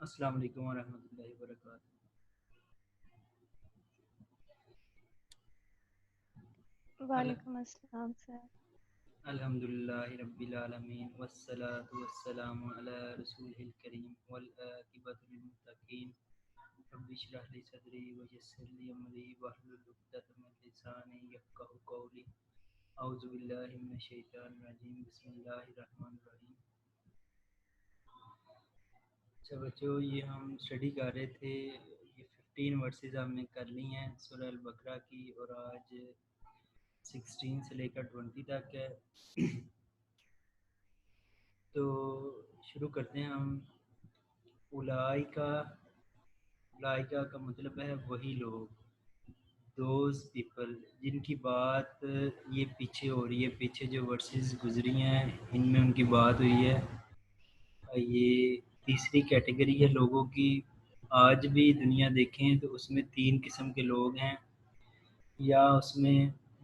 السلام علیکم ورحمۃ اللہ وبرکاتہ۔ ال- وعلیکم السلام سر۔ الحمدللہ رب العالمین والصلاة والسلام علی رسولہ الکریم والعاقبۃ للمتقین۔ رب اشرح لی صدری ویسر لی امری واحلل عقدۃ من لسانی یفقہوا قولی۔ اعوذ باللہ من الشیطان الرجیم، بسم اللہ الرحمن الرحیم۔ اچھا بچوں، یہ ہم اسٹڈی کر رہے تھے، یہ 15 ورسز ہم نے کر لی ہیں سورہ البقرہ کی، اور آج 16 سے لے کر 20 تک ہے۔ تو شروع کرتے ہیں ہم۔ اولائکا کا مطلب ہے وہی لوگ، دوز پیپل، جن کی بات یہ پیچھے ہو رہی ہے، پیچھے جو ورسز گزری ہیں ان میں ان کی بات ہوئی ہے۔ یہ تیسری کیٹیگری ہے لوگوں کی۔ آج بھی دنیا دیکھیں تو اس میں 3 قسم کے لوگ ہیں، یا اس میں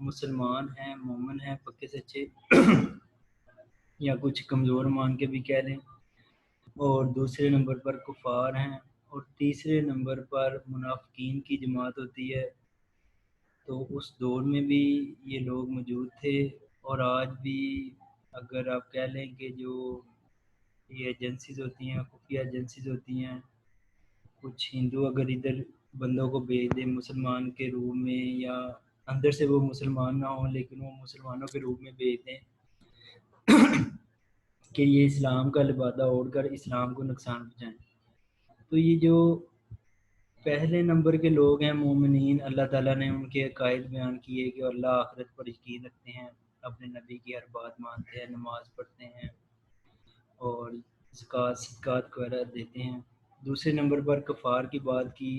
مسلمان ہیں، مومن ہیں پکے سچے، یا کچھ کمزور مان کے بھی کہہ لیں، اور دوسرے نمبر پر کفار ہیں، اور تیسرے نمبر پر منافقین کی جماعت ہوتی ہے۔ تو اس دور میں بھی یہ لوگ موجود تھے، اور آج بھی اگر آپ کہہ لیں کہ جو یہ ایجنسیز ہوتی ہیں، خفیہ ایجنسیز ہوتی ہیں، کچھ ہندو اگر ادھر بندوں کو بھیج دیں مسلمان کے روپ میں، یا اندر سے وہ مسلمان نہ ہوں لیکن وہ مسلمانوں کے روپ میں بھیج دیں کہ یہ اسلام کا لبادہ اوڑھ کر اسلام کو نقصان پہنچائیں، تو یہ جو پہلے نمبر کے لوگ ہیں مومنین، اللہ تعالیٰ نے ان کے عقائد بیان کیے کہ اللہ آخرت پر یقین رکھتے ہیں، اپنے نبی کی ہر بات مانتے ہیں، نماز پڑھتے ہیں اور زکوٰۃ صدقات وغیرہ دیتے ہیں۔ دوسرے نمبر پر کفار کی بات کی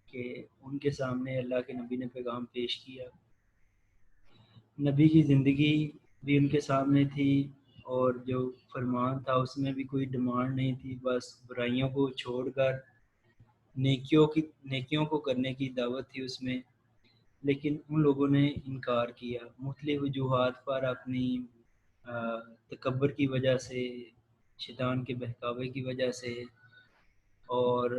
کہ ان کے سامنے اللہ کے نبی نے پیغام پیش کیا، نبی کی زندگی بھی ان کے سامنے تھی، اور جو فرمان تھا اس میں بھی کوئی ڈیمانڈ نہیں تھی، بس برائیوں کو چھوڑ کر نیکیوں کو کرنے کی دعوت تھی اس میں۔ لیکن ان لوگوں نے انکار کیا مختلف وجوہات پر، اپنی تکبر کی وجہ سے، شیطان کے بہکاوے کی وجہ سے، اور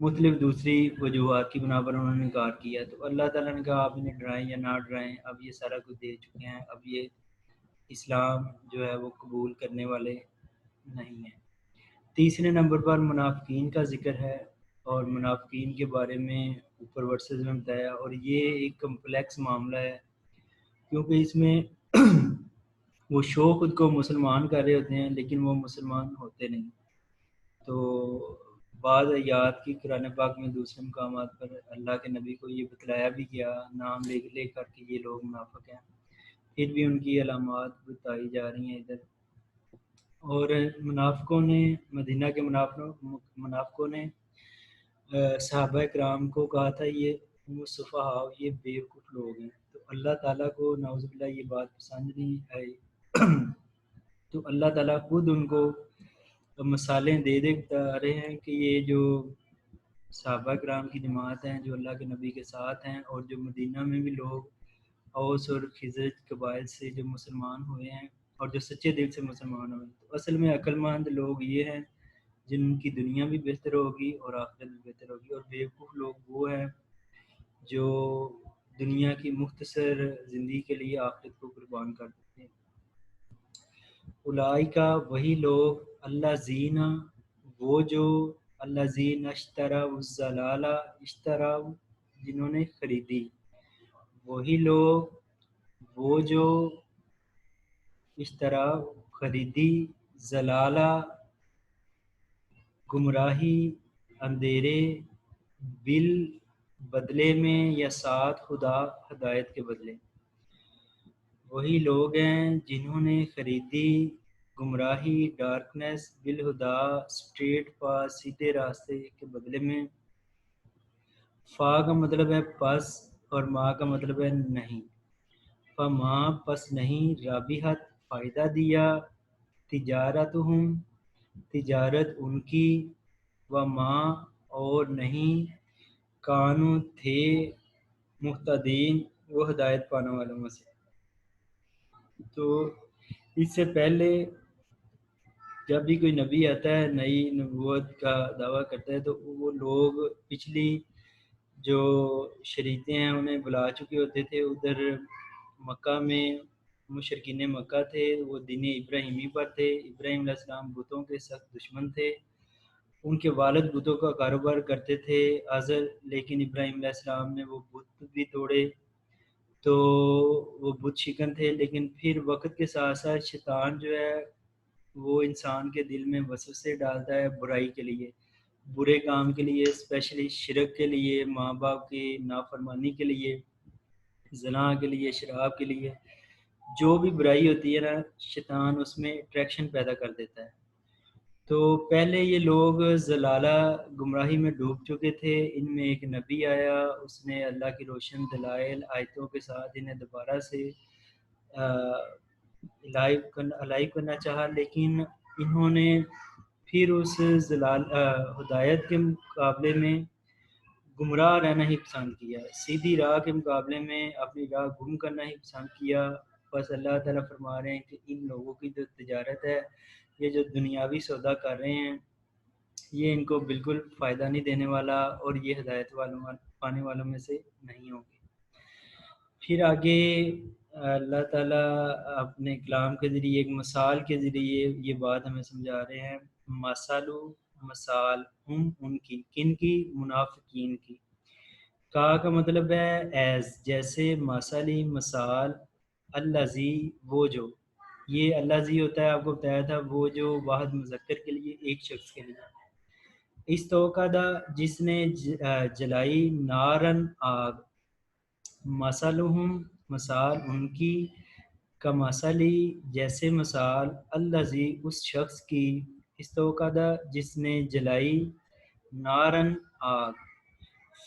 مختلف دوسری وجوہات کی بنا پر انہوں نے انکار کیا۔ تو اللہ تعالیٰ نے کہا آپ انہیں ڈرائیں یا نہ ڈرائیں، اب یہ سارا کچھ دے چکے ہیں، اب یہ اسلام جو ہے وہ قبول کرنے والے نہیں ہیں۔ تیسرے نمبر پر منافقین کا ذکر ہے، اور منافقین کے بارے میں اوپر ورسز میں بتایا، اور یہ ایک کمپلیکس معاملہ ہے، کیونکہ اس میں وہ شو خود کو مسلمان کر رہے ہوتے ہیں لیکن وہ مسلمان ہوتے نہیں۔ تو بعض آیات کی قرآن پاک میں دوسرے مقامات پر اللہ کے نبی کو یہ بتلایا بھی گیا نام لے کر کہ یہ لوگ منافق ہیں، پھر بھی ان کی علامات بتائی جا رہی ہیں ادھر۔ اور منافقوں نے، مدینہ کے منافقوں نے صحابہ کرام کو کہا تھا یہ صفحاء، یہ بیوقوف لوگ ہیں۔ تو اللہ تعالیٰ کو نعوذ باللہ یہ بات پسند نہیں آئی تو اللہ تعالیٰ خود ان کو مثالیں دے بتا رہے ہیں کہ یہ جو صحابہ کرام کی جماعت ہیں جو اللہ کے نبی کے ساتھ ہیں، اور جو مدینہ میں بھی لوگ اوس اور خزرج قبائل سے جو مسلمان ہوئے ہیں اور جو سچے دل سے مسلمان ہوئے ہیں، تو اصل میں عقل مند لوگ یہ ہیں جن کی دنیا بھی بہتر ہوگی اور آخرت بھی بہتر ہوگی، اور بیوقوف لوگ وہ ہیں جو دنیا کی مختصر زندگی کے لیے آخرت کو قربان کر دیتے ہیں۔ اولئکا وہی لوگ، اللہ زینا وہ جو، اللہ زین اشترا الضلالہ اشترا جنہوں نے خریدی، وہی لوگ وہ جو اشترا خریدی، ضلالہ گمراہی، اندھیرے، بل بدلے میں یا ساتھ خدا ہدایت کے بدلے، وہی لوگ ہیں جنہوں نے خریدی گمراہی، ڈارکنیس، بالہدا اسٹریٹ پاس، سیدھے راستے کے بدلے میں۔ فا کا مطلب ہے پس، اور ما کا مطلب ہے نہیں۔ فما پس نہیں، رابحت فائدہ دیا، تجارتہم تجارت ان کی، وما اور نہیں، کانو تھے، مہتدین وہ ہدایت پانے والوں میں سے۔ تو اس سے پہلے جب بھی کوئی نبی آتا ہے نئی نبوت کا دعویٰ کرتا ہے تو وہ لوگ پچھلی جو شریعتیں ہیں انہیں بلا چکے ہوتے تھے. ادھر مکہ میں مشرکین مکہ تھے، وہ دین ابراہیمی پر تھے. ابراہیم علیہ السلام بتوں کے سخت دشمن تھے. ان کے والد بتوں کا کاروبار کرتے تھے آزر، لیکن ابراہیم علیہ السلام نے وہ بت بھی توڑے، تو وہ بت شکن تھے. لیکن پھر وقت کے ساتھ ساتھ شیطان جو ہے وہ انسان کے دل میں وسوسے ڈالتا ہے برائی کے لیے، برے کام کے لیے، اسپیشلی شرک کے لیے، ماں باپ کی نافرمانی کے لیے، زنا کے لیے، شراب کے لیے. جو بھی برائی ہوتی ہے نا شیطان اس میں اٹریکشن پیدا کر دیتا ہے. تو پہلے یہ لوگ ضلالہ گمراہی میں ڈوب چکے تھے. ان میں ایک نبی آیا، اس نے اللہ کی روشن دلائل آیتوں کے ساتھ انہیں دوبارہ سے الائیو کرنا چاہا، لیکن انہوں نے پھر اس ہدایت کے مقابلے میں گمراہ رہنا ہی پسند کیا، سیدھی راہ کے مقابلے میں اپنی راہ گم کرنا ہی پسند کیا. بس اللہ تعالیٰ فرما رہے ہیں کہ ان لوگوں کی جو تجارت ہے، یہ جو دنیاوی سودا کر رہے ہیں، یہ ان کو بالکل فائدہ نہیں دینے والا، اور یہ ہدایت پانے والوں میں سے نہیں ہوں گے. پھر آگے اللہ تعالیٰ اپنے کلام کے ذریعے ایک مثال کے ذریعے یہ بات ہمیں سمجھا رہے ہیں. مثال ان کی کن کی؟ منافقین کی. کا مطلب ہے ایز، جیسے مثالی مثال، الذی وہ جو، یہ الذی ہوتا ہے آپ کو بتایا تھا وہ جو واحد مذکر کے لیے ایک شخص کے لیے. استوقدہ جس نے جلائی، نارن آگ، مثلہم مثال ان کی، کمثلی جیسے مثال، الذی اس شخص کی، استوقدہ جس نے جلائی، نارن آگ،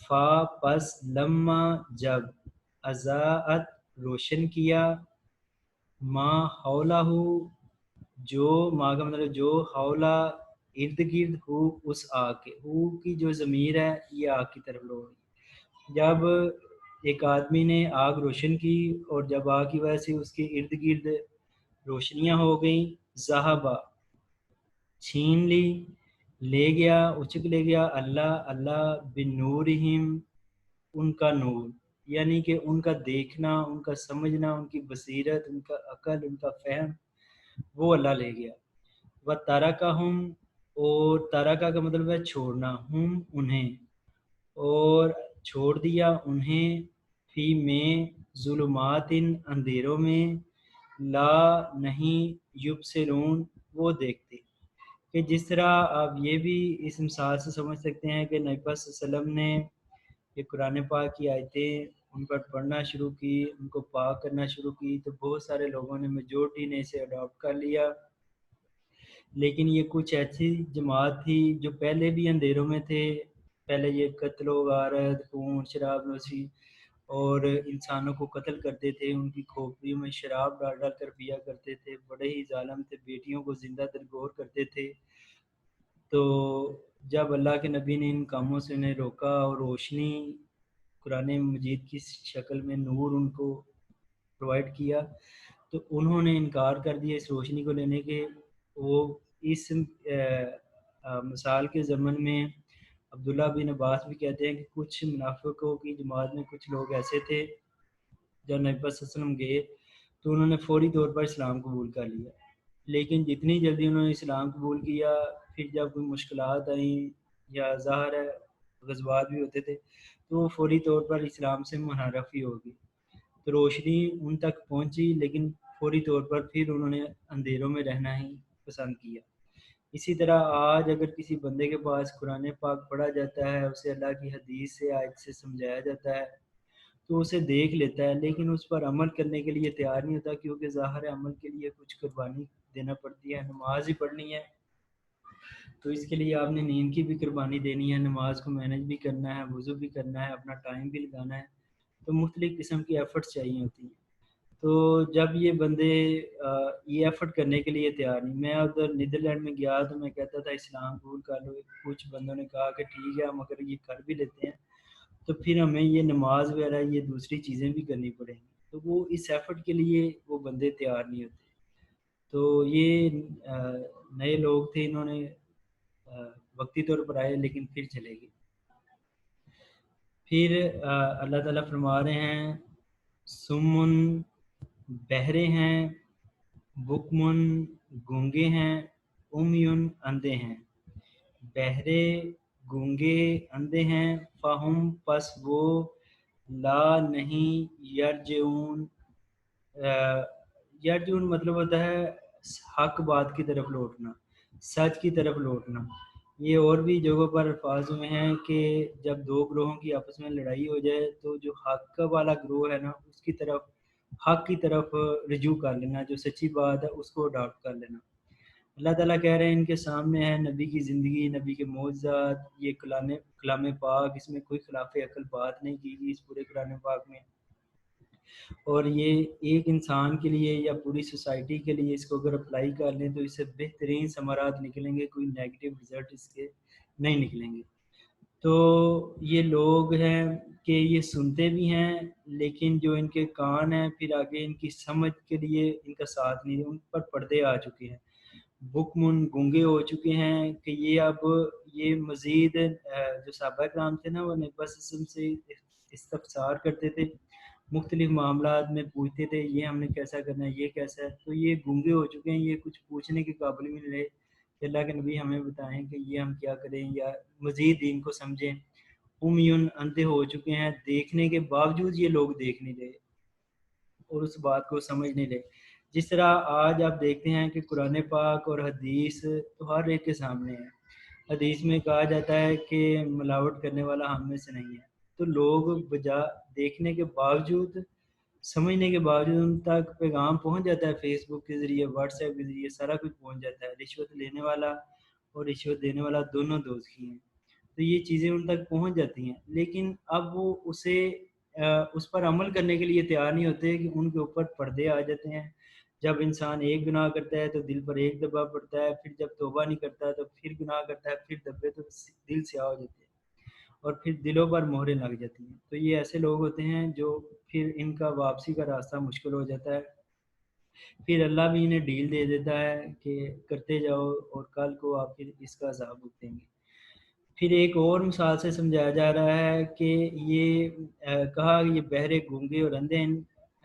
فا پس لما جب، اضاءت روشن کیا، ما حولہ جو، ما کا مطلب جو، حولہ ارد گرد، ہو اس آگ کے، ہو کی جو ضمیر ہے یہ آگ کی طرف لوگ. جب ایک آدمی نے آگ روشن کی اور جب آگ کی وجہ سے اس کے ارد گرد روشنیاں ہو گئیں، ذہبا چھین لی، لے گیا، اچک لے گیا اللہ بنورہم ان کا نور، یعنی کہ ان کا دیکھنا، ان کا سمجھنا، ان کی بصیرت، ان کا عقل، ان کا فہم، وہ اللہ لے گیا. وَتَرَکَہُمْ اور ترکہ کا مطلب ہے چھوڑنا، ہم انہیں، اور چھوڑ دیا انہیں، فی میں ظلمات اندھیروں میں، لا نہیں، یبصرون وہ دیکھتے. کہ جس طرح آپ یہ بھی اس مثال سے سمجھ سکتے ہیں کہ نبی پاک صلی اللہ علیہ وسلم نے یہ قرآن پاک کی آیتیں ان پر پڑھنا شروع کی، ان کو پاک کرنا شروع کی، تو بہت سارے لوگوں نے، میجورٹی نے اسے اڈاپٹ کر لیا. لیکن یہ کچھ ایسی جماعت تھی جو پہلے بھی اندھیروں میں تھے. پہلے یہ قتل و غارت، خون، شراب نوشی اور انسانوں کو قتل کرتے تھے، ان کی کھوپڑیوں میں شراب ڈال ڈال کر پیا کرتے تھے، بڑے ہی ظالم تھے، بیٹیوں کو زندہ درگور کرتے تھے. تو جب اللہ کے نبی نے ان کاموں سے انہیں روکا اور روشنی قرآن مجید کی شکل میں نور ان کو پرووائڈ کیا، تو انہوں نے انکار کر دیا اس روشنی کو لینے کے. وہ اس مثال کے ضمن میں عبداللہ بن عباس بھی کہتے ہیں کہ کچھ منافقوں کی جماعت میں کچھ لوگ ایسے تھے جب نبی صلی اللہ علیہ وسلم گئے تو انہوں نے فوری طور پر اسلام قبول کر لیا، لیکن جتنی جلدی انہوں نے اسلام قبول کیا، پھر جب کوئی مشکلات آئیں یا ظاہر ہے غزوات بھی ہوتے تھے تو وہ فوری طور پر اسلام سے منحرف ہی ہوگی. تو روشنی ان تک پہنچی لیکن فوری طور پر پھر انہوں نے اندھیروں میں رہنا ہی پسند کیا. اسی طرح آج اگر کسی بندے کے پاس قرآن پاک پڑھا جاتا ہے، اسے اللہ کی حدیث سے آیت سے سمجھایا جاتا ہے تو اسے دیکھ لیتا ہے، لیکن اس پر عمل کرنے کے لیے تیار نہیں ہوتا، کیونکہ ظاہر عمل کے لیے کچھ قربانی دینا پڑتی ہے. نماز ہی پڑھنی ہے تو اس کے لیے آپ نے نیند کی بھی قربانی دینی ہے، نماز کو مینج بھی کرنا ہے، وضو بھی کرنا ہے، اپنا ٹائم بھی لگانا ہے، تو مختلف قسم کی ایفرٹس چاہیے ہوتی ہیں. تو جب یہ بندے یہ ایفرٹ کرنے کے لیے تیار نہیں، میں ادھر نیدرلینڈ میں گیا تو میں کہتا تھا اسلام قبول کر لو، کچھ بندوں نے کہا کہ ٹھیک ہے ہم اگر یہ کر بھی لیتے ہیں تو پھر ہمیں یہ نماز وغیرہ یہ دوسری چیزیں بھی کرنی پڑیں گی، تو وہ اس ایفرٹ کے لیے وہ بندے تیار نہیں ہوتے. تو یہ نئے لوگ تھے، انہوں نے وقتی طور پر آئے لیکن پھر چلے گئے۔ پھر اللہ تعالیٰ فرما رہے ہیں سمن بہرے ہیں، بکمن گونگے ہیں، امیون اندھے ہیں۔ بہرے، گونگے، اندھے ہیں، فہم پس وہ، لا نہیں، یرجعون یرجعون مطلب ہوتا ہے حق بات کی طرف لوٹنا، سچ کی طرف لوٹنا۔ یہ اور بھی جگہوں پر الفاظ میں ہیں کہ جب دو گروہوں کی آپس میں لڑائی ہو جائے تو جو حق والا گروہ ہے نا اس کی طرف، حق کی طرف رجوع کر لینا، جو سچی بات ہے اس کو اڈاپٹ کر لینا۔ اللہ تعالیٰ کہہ رہے ہیں ان کے سامنے ہے نبی کی زندگی، نبی کے معجزات، یہ کلام پاک، اس میں کوئی خلاف عقل بات نہیں کی گئی اس پورے کلام پاک میں، اور یہ ایک انسان کے لیے یا پوری سوسائٹی کے لیے اس کو اگر اپلائی کر لیں تو اس سے بہترین ثمرات نکلیں گے، کوئی نیگیٹو رزلٹ اس کے نہیں نکلیں گے۔ تو یہ لوگ ہیں کہ یہ سنتے بھی ہیں لیکن جو ان کے کان ہیں پھر آگے ان کی سمجھ کے لیے ان کا ساتھ نہیں، ان پر پردے آ چکے ہیں، بکمن گونگے ہو چکے ہیں کہ یہ اب یہ مزید جو صحابہ کرام تھے نا وہ نبی اسم سے استفسار کرتے تھے، مختلف معاملات میں پوچھتے تھے یہ ہم نے کیسا کرنا ہے، یہ کیسا ہے، تو یہ گونگے ہو چکے ہیں، یہ کچھ پوچھنے کے قابل بھی نہیں رہے کہ اللہ کے نبی ہمیں بتائیں کہ یہ ہم کیا کریں یا مزید دین کو سمجھیں۔ امیون اندھے ہو چکے ہیں، دیکھنے کے باوجود یہ لوگ دیکھ نہیں رہے اور اس بات کو سمجھ نہیں رہے۔ جس طرح آج آپ دیکھتے ہیں کہ قرآن پاک اور حدیث تو ہر ایک کے سامنے ہے، حدیث میں کہا جاتا ہے کہ ملاوٹ کرنے والا ہم میں سے نہیں ہے، تو لوگ بجا دیکھنے کے باوجود، سمجھنے کے باوجود ان تک پیغام پہنچ جاتا ہے، فیس بک کے ذریعے، واٹس ایپ کے ذریعے سارا کچھ پہنچ جاتا ہے، رشوت لینے والا اور رشوت دینے والا دونوں دوزخی ہیں، تو یہ چیزیں ان تک پہنچ جاتی ہیں، لیکن اب وہ اسے اس پر عمل کرنے کے لیے تیار نہیں ہوتے کہ ان کے اوپر پردے آ جاتے ہیں۔ جب انسان ایک گناہ کرتا ہے تو دل پر ایک دبا پڑتا ہے، پھر جب توبہ نہیں کرتا تو پھر گناہ کرتا ہے، پھر دبے تو دل سیاہ ہو جاتے ہیں اور پھر دلوں پر مہریں لگ جاتی ہیں۔ تو یہ ایسے لوگ ہوتے ہیں جو پھر ان کا واپسی کا راستہ مشکل ہو جاتا ہے، پھر اللہ بھی انہیں ڈیل دے دیتا ہے کہ کرتے جاؤ اور کل کو آپ پھر اس کا عذاب بھگتیں گے۔ پھر ایک اور مثال سے سمجھایا جا رہا ہے کہ یہ کہا یہ بہرے، گونگے اور اندھے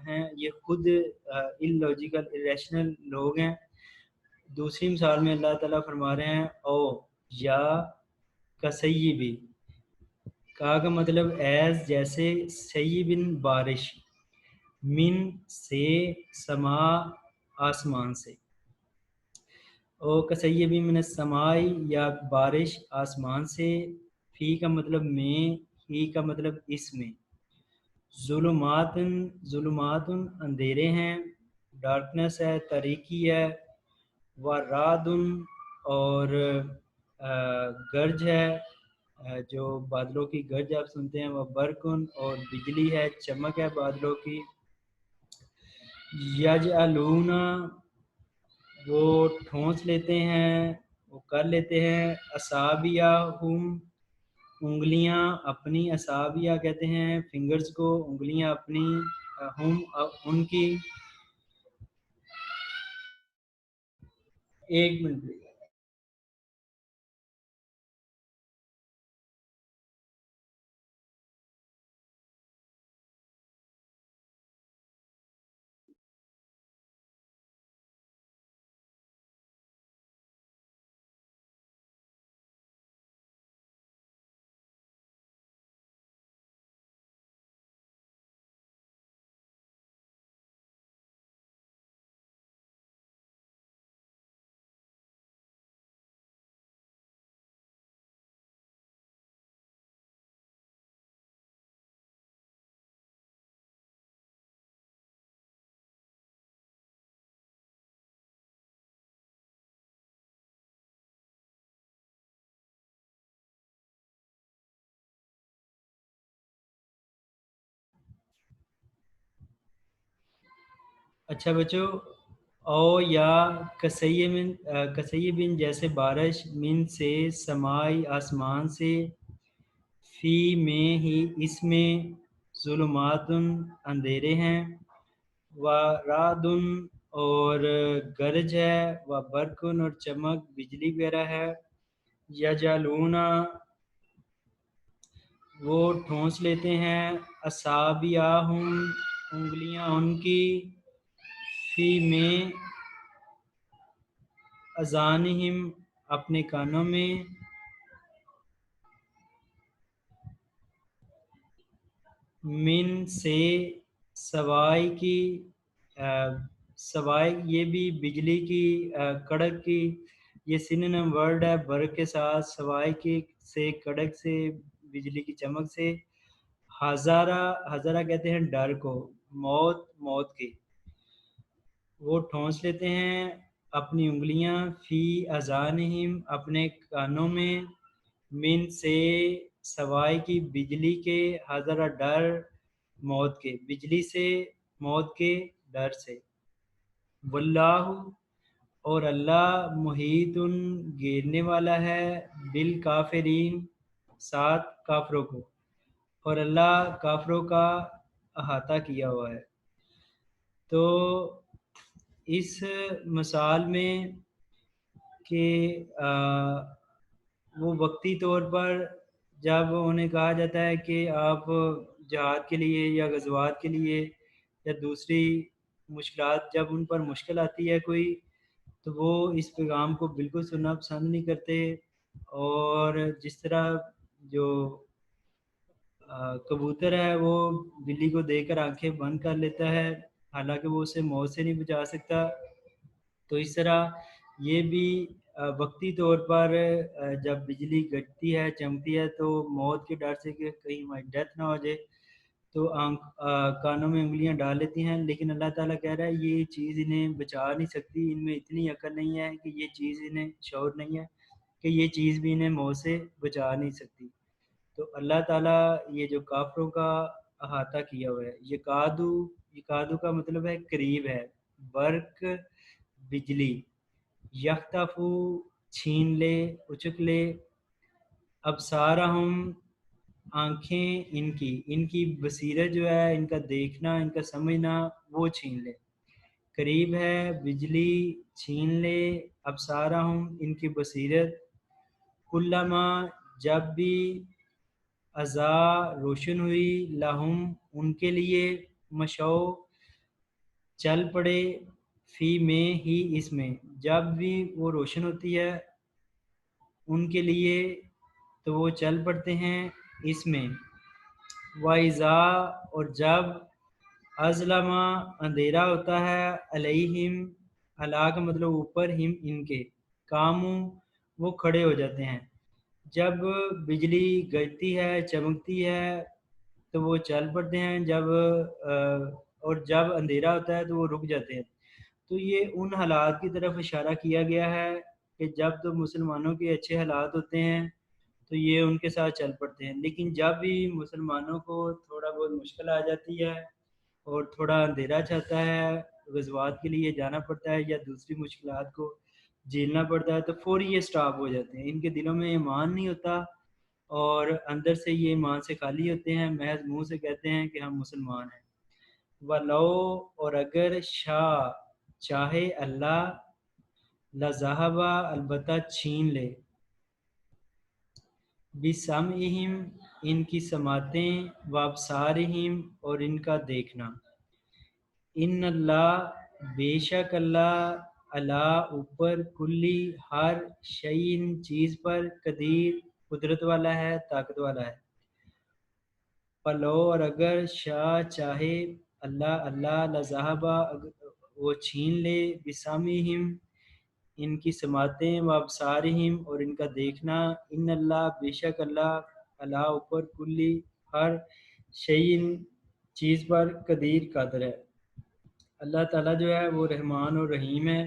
ہیں، یہ خود ان لاجیکل ریشنل لوگ ہیں۔ دوسری مثال میں اللہ تعالیٰ فرما رہے ہیں او یا کسیبی، کہا کا مطلب ایز جیسے، سیبن بارش، من سے، سما آسمان سے، او کسیبی من السمائی یا بارش آسمان سے، فی کا مطلب میں، ہی کا مطلب اس میں، ظلمات، ظلمات اندھیرے ہیں، ڈارکنیس ہے، تاریکی ہے، ورعد اور گرج ہے، جو بادلوں کی گرج آپ سنتے ہیں، وہ برقن اور بجلی ہے، چمک ہے بادلوں کی، یجعلون وہ ٹھونس لیتے ہیں، وہ کر لیتے ہیں، اصابعہم انگلیاں اپنی، اصابع کہتے ہیں فنگرز کو، انگلیاں اپنی، ہم ان کی، ایک منٹ۔ اچھا بچوں، او یا کسیبن جیسے بارش، من سے، سمائی آسمان سے، فی میں ہی اس میں، ظلمات اندھیرے ہیں، ورعد اور گرج ہے، و برقن اور چمک بجلی وغیرہ ہے، یجعلونا وہ ٹھونس لیتے ہیں، اصابعہم انگلیاں ان کی، فی میں اذانہم اپنے کانوں میں، من سے سوائے کی، سوائے یہ بھی بجلی کی، کڑک کی، یہ سنونم ورڈ ہے برق کے ساتھ، سوائے کی سے، کڑک سے، بجلی کی چمک سے، ہزارہ ہزارہ کہتے ہیں ڈر کو، موت موت کی، وہ ٹھونس لیتے ہیں اپنی انگلیاں، فی اذانہم اپنے کانوں میں، من سے سوائے کی بجلی کے، حذر ڈر موت کے، بجلی سے موت کے ڈر سے، واللہ اور اللہ محیط گھیرنے والا ہے، بالکافرین ساتھ کافروں کو، اور اللہ کافروں کا احاطہ کیا ہوا ہے۔ تو اس مثال میں کہ وہ وقتی طور پر جب انہیں کہا جاتا ہے کہ آپ جہاد کے لیے یا غزوات کے لیے یا دوسری مشکلات، جب ان پر مشکل آتی ہے کوئی، تو وہ اس پیغام کو بالکل سننا پسند نہیں کرتے، اور جس طرح جو کبوتر ہے وہ بلی کو دیکھ کر آنکھیں بند کر لیتا ہے، حالانکہ وہ اسے موت سے نہیں بچا سکتا، تو اس طرح یہ بھی وقتی طور پر جب بجلی گرجتی ہے چمکتی ہے تو موت کے ڈر سے کہ کہیں ہماری ڈیتھ نہ ہو جائے تو کانوں میں انگلیاں ڈال لیتی ہیں، لیکن اللہ تعالیٰ کہہ رہا ہے یہ چیز انہیں بچا نہیں سکتی، ان میں اتنی عقل نہیں ہے کہ یہ چیز انہیں شعور نہیں ہے کہ یہ چیز بھی انہیں موت سے بچا نہیں سکتی۔ تو اللہ تعالیٰ یہ جو کافروں کا احاطہ کیا ہوا ہے، یکادو کا مطلب ہے قریب ہے، برق بجلی، یختفو چھین لے اچک لے، ابصارہم آنکھیں ان کی بصیرت جو ہے، ان کا دیکھنا، ان کا سمجھنا وہ چھین لے، قریب ہے بجلی چھین لے ابصارہم ان کی بصیرت، کلما جب بھی ازا روشن ہوئی، لہم ان کے لیے، مشو چل پڑے، فی میں ہی اس میں، جب بھی وہ روشن ہوتی ہے ان کے لیے تو وہ چل پڑتے ہیں اس میں، وَإِذَا اور جب اظلم اندھیرا ہوتا ہے، علیہم علا کا مطلب اوپر، ہم ان کے، کاموں وہ کھڑے ہو جاتے ہیں، جب بجلی گرجتی ہے چمکتی ہے تو وہ چل پڑتے ہیں، اور جب اندھیرا ہوتا ہے تو وہ رک جاتے ہیں۔ تو یہ ان حالات کی طرف اشارہ کیا گیا ہے کہ جب تو مسلمانوں کے اچھے حالات ہوتے ہیں تو یہ ان کے ساتھ چل پڑتے ہیں، لیکن جب بھی مسلمانوں کو تھوڑا بہت مشکل آ جاتی ہے اور تھوڑا اندھیرا چاہتا ہے، غزوات کے لیے جانا پڑتا ہے یا دوسری مشکلات کو جھیلنا پڑتا ہے، تو فوری یہ سٹاپ ہو جاتے ہیں، ان کے دلوں میں ایمان نہیں ہوتا اور اندر سے یہ ایمان سے خالی ہوتے ہیں، محض منہ سے کہتے ہیں کہ ہم مسلمان ہیں۔ وَلَوْ اور اگر شاء چاہے اللہ، لَذَهَبَ البتہ چھین لے، بِسَمْعِهِمْ ان کی سماعتیں، وَأَبْصَارِهِمْ اور ان کا دیکھنا، ان اللہ بے شک اللہ، اللہ اوپر، کلی ہر شیء چیز پر، قدیر قدرت والا ہے، طاقت والا ہے۔ پلو اور اگر شاء چاہے اللہ لذہب وہ چھین لے، بسامہم ان کی سماعتیں، و ابصارہم اور ان کا دیکھنا، ان اللہ بے شک اللہ، اللہ اوپر، کلی ہر شیء چیز پر، قدیر قادر ہے۔ اللہ تعالیٰ جو ہے وہ رحمان اور رحیم ہے،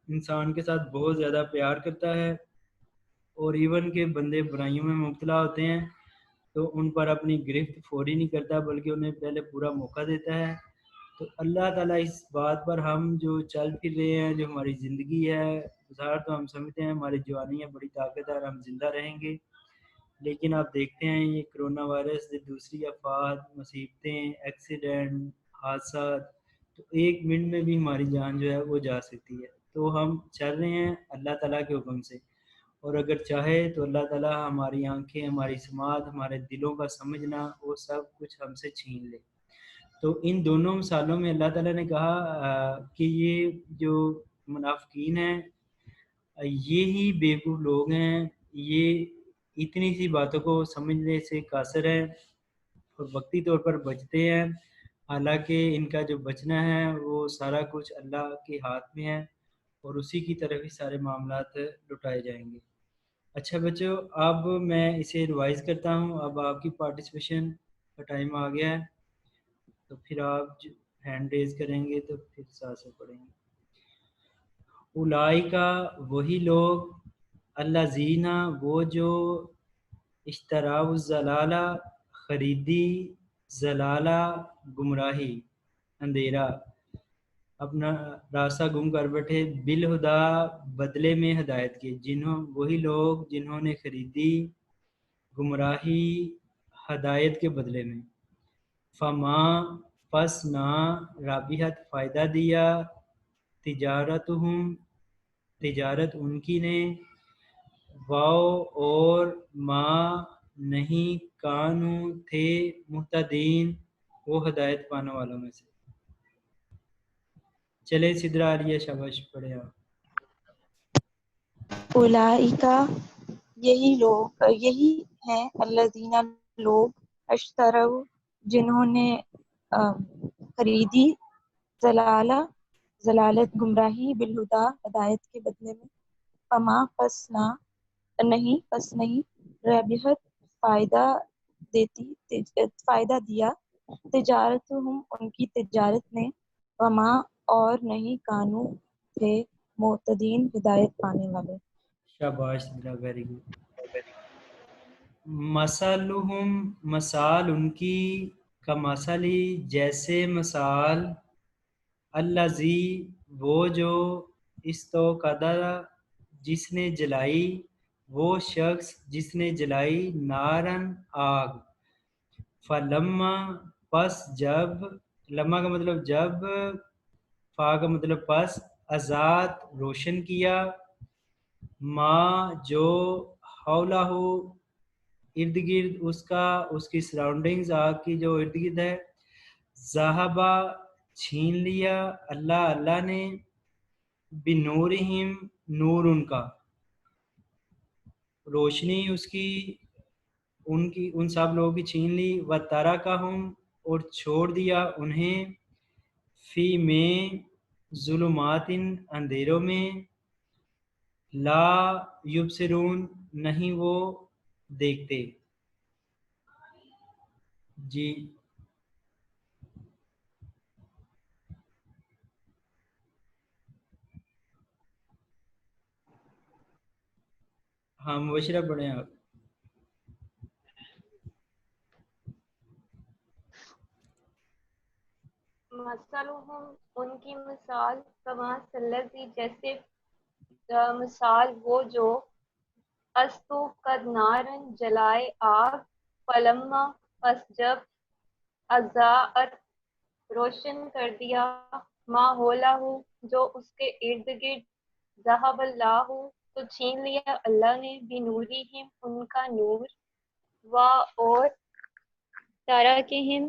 انسان کے ساتھ بہت زیادہ پیار کرتا ہے، اور ایون کے بندے برائیوں میں مبتلا ہوتے ہیں تو ان پر اپنی گرفت فوری نہیں کرتا بلکہ انہیں پہلے پورا موقع دیتا ہے۔ تو اللہ تعالیٰ اس بات پر ہم جو چل پھر رہے ہیں، جو ہماری زندگی ہے، ظاہر تو ہم سمجھتے ہیں ہماری جوانی ہے بڑی طاقت ہے اور ہم زندہ رہیں گے، لیکن آپ دیکھتے ہیں یہ کرونا وائرس، دوسری آفات، مصیبتیں، ایکسیڈنٹ، حادثات، تو 1 منٹ میں بھی ہماری جان جو ہے وہ جا سکتی ہے. تو ہم چل رہے ہیں اللہ تعالیٰ کے حکم سے، اور اگر چاہے تو اللہ تعالیٰ ہماری آنکھیں، ہماری سماعت، ہمارے دلوں کا سمجھنا وہ سب کچھ ہم سے چھین لے. تو ان دونوں مثالوں میں اللہ تعالیٰ نے کہا کہ یہ جو منافقین ہیں یہی بیوقوف لوگ ہیں، یہ اتنی سی باتوں کو سمجھنے سے قاصر ہیں اور وقتی طور پر بچتے ہیں، حالانکہ ان کا جو بچنا ہے وہ سارا کچھ اللہ کے ہاتھ میں ہے اور اسی کی طرف ہی سارے معاملات لٹائے جائیں گے. اچھا بچوں، اب میں اسے ریوائز کرتا ہوں. اب آپ کی پارٹیسپیشن کا ٹائم آ گیا ہے، تو پھر آپ ہینڈ ریز کریں گے تو پھر ساتھ سے پڑھیں گے. اولئک وہی لوگ، الذین وہ جو، اشتراء الضلالہ خریدی، ضلالہ گمراہی، اندھیرا، اپنا راستہ گم کر بیٹھے، بالہدا بدلے میں ہدایت کے، وہی لوگ جنہوں نے خریدی گمراہی ہدایت کے بدلے میں. فما پس نہ، رابحت فائدہ دیا، تجارتہم تجارت ان کی نے، واو اور ما نہیں، کانو تھے، مہتدین وہ ہدایت پانے والوں میں سے. چلے سدرا آ رہی ہے، شاباش پڑھے آپ. اولئک یہی ہیں، الذین لوگ، اشتروا جنہوں نے خریدی، ضلالت گمراہی، بالہدا ہدایت کے بدلے میں. فما پس نہیں، ربحت فائدہ دیا، تجارتہم ان کی تجارت نے، وما اور نہیں، کانو تھے، مہتدین ہدایت پانے والے. شاباش سدرا، ویری گڈ. مثلہم مثال ان کی، کمثلی جیسے مثال، الذی وہ جو، استوقد جس نے جلائی، وہ شخص جس نے جلائی، نارن آگ، فلما پس جب، لما کا مطلب جب، فا کا مطلب پس، ازاد روشن کیا، ما جو، حولہ ارد گرد اس کا، اس کی سراؤنڈنگز آگ کی جو ارد گرد ہے، ذہبا چھین لیا، اللہ نے، بنورہم نور ان کا، روشنی اس کی ان سب لوگوں کی چھین لی، وترکہم اور چھوڑ دیا انہیں، فی میں ظلمات اندھیروں میں، لا یبصرون نہیں وہ دیکھتے. جی ہاں مبشرہ پڑھیں آپ. مثلہم ان کی مثال، کمثل الذی جیسے مثال وہ جو، استوقد نارن جلائے آگ، فلما پس جب، اضاءت روشن کر دیا، ما حولہ جو اس کے ارد گرد، ذہب اللہ تو چھین لیا اللہ نے، بنورہم ان کا نور، اور ترکہم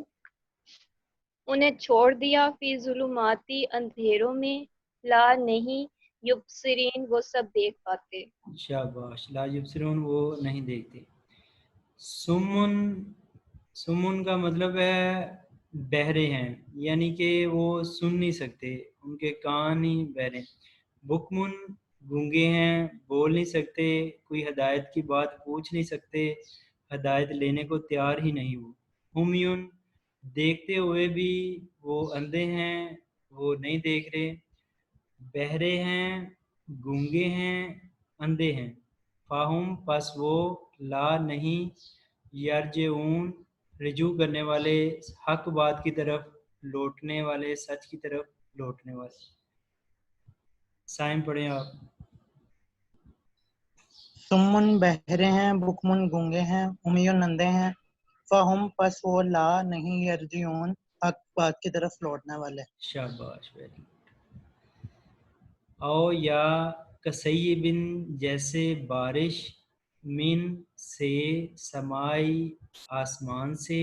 انہیں چھوڑ دیا، فی ظلماتی اندھیروں میں، لا نہیں، یبصرین وہ سب دیکھ پاتے. شاباش. لا یبصرون وہ نہیں دیکھتے. سمن کا مطلب ہے بہرے ہیں، یعنی کہ وہ سن نہیں سکتے، ان کے کان ہی بہرے. بکمن گونگے ہیں، بول نہیں سکتے، کوئی ہدایت کی بات پوچھ نہیں سکتے، ہدایت لینے کو تیار ہی نہیں. وہ ہمیون دیکھتے ہوئے بھی وہ اندھے ہیں، وہ نہیں دیکھ رہے. بہرے ہیں، گونگے ہیں، اندھے ہیں. فاہم پس وہ، لا نہیں، یرجعون رجوع کرنے والے، حق بات کی طرف لوٹنے والے، سچ کی طرف لوٹنے والے. سائن پڑھیں آپ. سمن بہرے ہیں، بکمن گونگے ہیں، امیون اندھے ہیں، فہم پس وہ، لا نہیں، یرجعون حق بات کی طرف لوٹنے والے. شاباش ویری. او یا کسیبن جیسے بارش، من سے سمائی آسمان سے،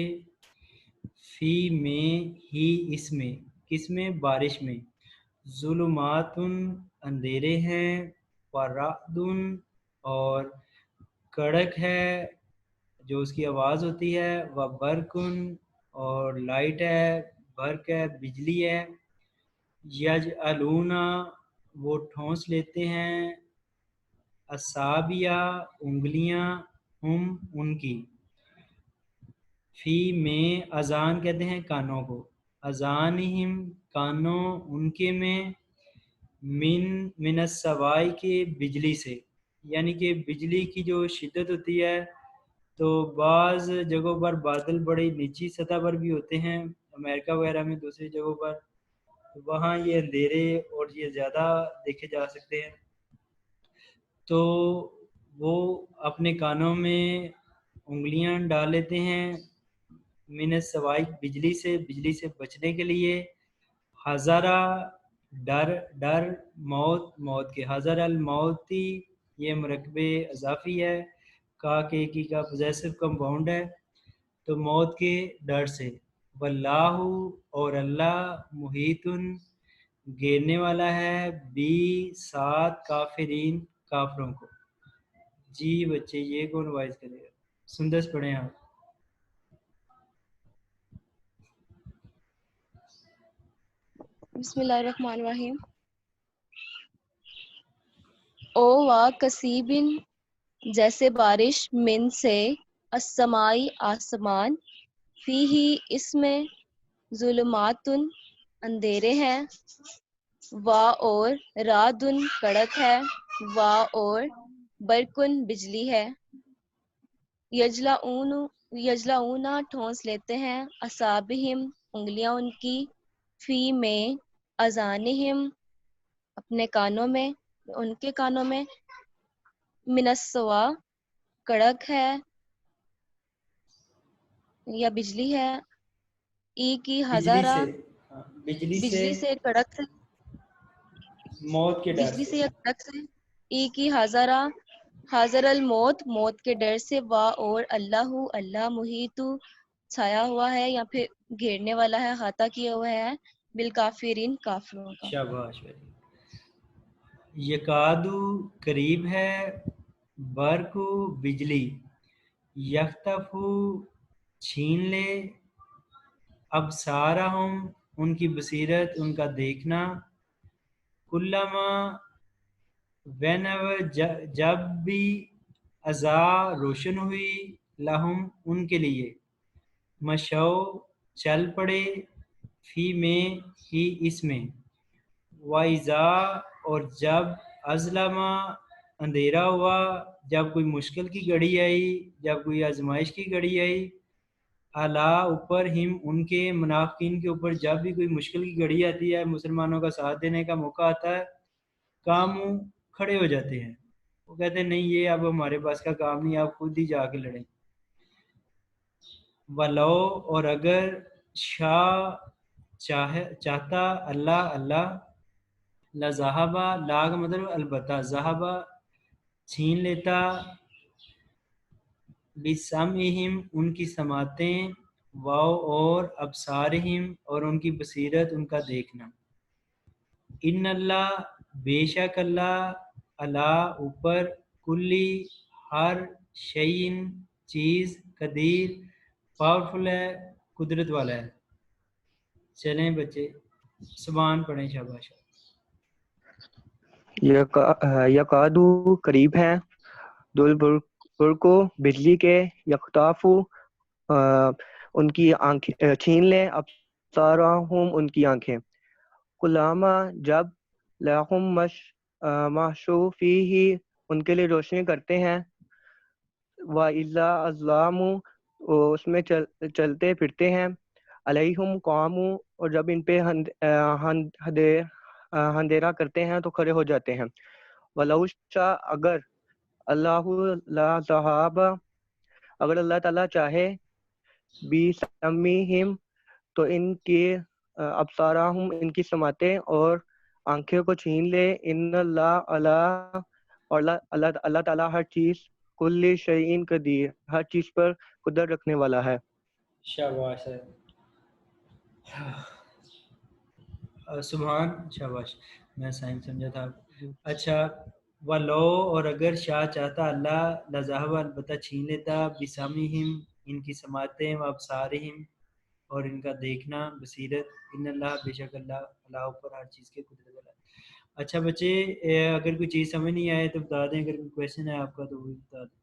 فی میں ہی اس میں، کس میں؟ بارش میں، ظلمات اندھیرے ہیں، ورعد اور کڑک ہے جو اس کی آواز ہوتی ہے، وبرقن اور لائٹ ہے، برق ہے بجلی ہے، یجعلون وہ ٹھونس لیتے ہیں، اصابیہ انگلیاں، ہم ان کی، فی میں اذان کہتے ہیں کانوں کو، اذانہم کانوں ان کے میں، من السوائی کے بجلی سے، یعنی کہ بجلی کی جو شدت ہوتی ہے تو بعض جگہوں پر بادل بڑی نیچی سطح پر بھی ہوتے ہیں، امریکہ وغیرہ میں، دوسری جگہوں پر تو وہاں یہ اندھیرے اور یہ زیادہ دیکھے جا سکتے ہیں، تو وہ اپنے کانوں میں انگلیاں ڈال لیتے ہیں، من السوائی بجلی سے بچنے کے لیے، حذرا ڈر موت کے، حذر الموتی یہ مرکب اضافی ہے، کی کا پوزیسو کمپاؤنڈ ہے، تو موت کے ڈر سے، واللہ اور اللہ محیط گھیرنے والا ہے، بی ساتھ کافرین کافروں کو. جی بچے یہ کون وائز کرے گا؟ سندس پڑھیں آپ. بسم اللہ الرحمن الرحیم. او وا کسیبن جیسے بارش، من سے، السمائی آسمان، فی ہی اس میں، ظلمات اندھیرے ہیں، وا اور رعدن کڑک ہے، وا اور برقن بجلی ہے، یجلعون ٹھونس لیتے ہیں، اصابہم انگلیاں ان کی، فی میں اذانہم اپنے کانوں میں، ان کے کانوں میں، من السوا کڑک ہے یا بجلی ہے، ای کی بجلی ہزارہ سے، بجلی سے کڑک سے، موت کے ڈر بجلی سے، سے یا کڑک سے، ای کی ہزارہ حاضر الموت موت کے ڈر سے، وا اور اللہ محیط چھایا ہوا ہے یا پھر گھیرنے والا ہے، احاطہ کیا ہوا ہے، بالکافرین کافروں کا. شاباش. یکادو قریب ہے، برق بجلی، یختف چھین لے، ابصارہم ان کی بصیرت، ان کا دیکھنا، کلما whenever جب بھی ازا روشن ہوئی، لہم ان کے لیے، مشو چل پڑے، فی میں ہی اس میں، وَإِذَا اور جب اظلم اندھیرا ہوا، جب کوئی مشکل کی گھڑی آئی، جب کوئی آزمائش کی گھڑی آئی، اعلیٰ اوپر، ہم ان کے، منافقین کے اوپر جب بھی کوئی مشکل کی گھڑی آتی ہے، مسلمانوں کا ساتھ دینے کا موقع آتا ہے، کام کھڑے ہو جاتے ہیں، وہ کہتے ہیں نہیں یہ اب ہمارے پاس کا کام نہیں، آپ خود ہی جا کے لڑیں. ولو اور اگر شاء چاہتا اللہ لذہبا، لا کا مطلب البتہ، ذہبا چھین لیتا، بسمعہم ان کی سماعتیں، واو اور ابصارہم اور ان کی بصیرت، ان کا دیکھنا. ان اللہ بے شک اللہ، اللہ اوپر، کلی ہر شیئن چیز، قدیر پاورفل ہے، قدرت والا ہے. چلیں بچے سبحان پڑھیں. شاباش. یکادو قریب ہیں، دل برقو بجلی کے، یختافو ان کی آنکھیں چھین لیں، ابصارہم ان کی آنکھیں، کلاما جب، لہم محشو فیہ ان کے لیے روشنی کرتے ہیں، وَإِذَا أَظْلَمُوا اس میں چلتے پھرتے ہیں، علیہم قاموا اور جب ان پہ اندھیرا کرتے ہیں تو کھڑے ہو جاتے ہیں. وَلَوْ شَاءَ اگر اللہ لَذَهَبَ اگر اللہ تعالیٰ چاہے، بِسَمْعِهِمْ تو ان کی ابصارہم ان کی سماعتیں اور آنکھیں کو چھین لے. ان اللہ اللہ اور اللہ تعالیٰ ہر چیز کل شیء قدیر ہر چیز پر قدرت رکھنے والا ہے. شاباش ہے. سبحان شاباش. میں سائنس سمجھا تھا. اچھا ولو اور اگر شاہ چاہتا اللہ لذہب البتہ چھین لیتا بسامہم ان کی سماعتیں و ابصارہم اور ان کا دیکھنا بصیرت. ان اللہ بے شک اللہ اللہ پر ہر چیز کے قدرت والا ہے. اچھا بچے اگر کوئی چیز سمجھ نہیں آئے تو بتا دیں, اگر کوئی کویشچن ہے آپ کا تو وہ بھی بتا دیں.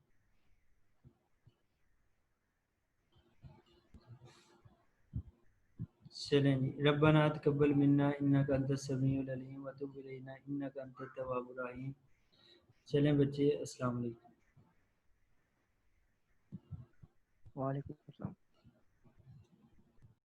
چلیں جی. ربنا تقبل منا انک انت السمیع العلیم وتب علینا انک انت التواب الرحیم. چلیں بچے, السلام علیکم. وعلیکم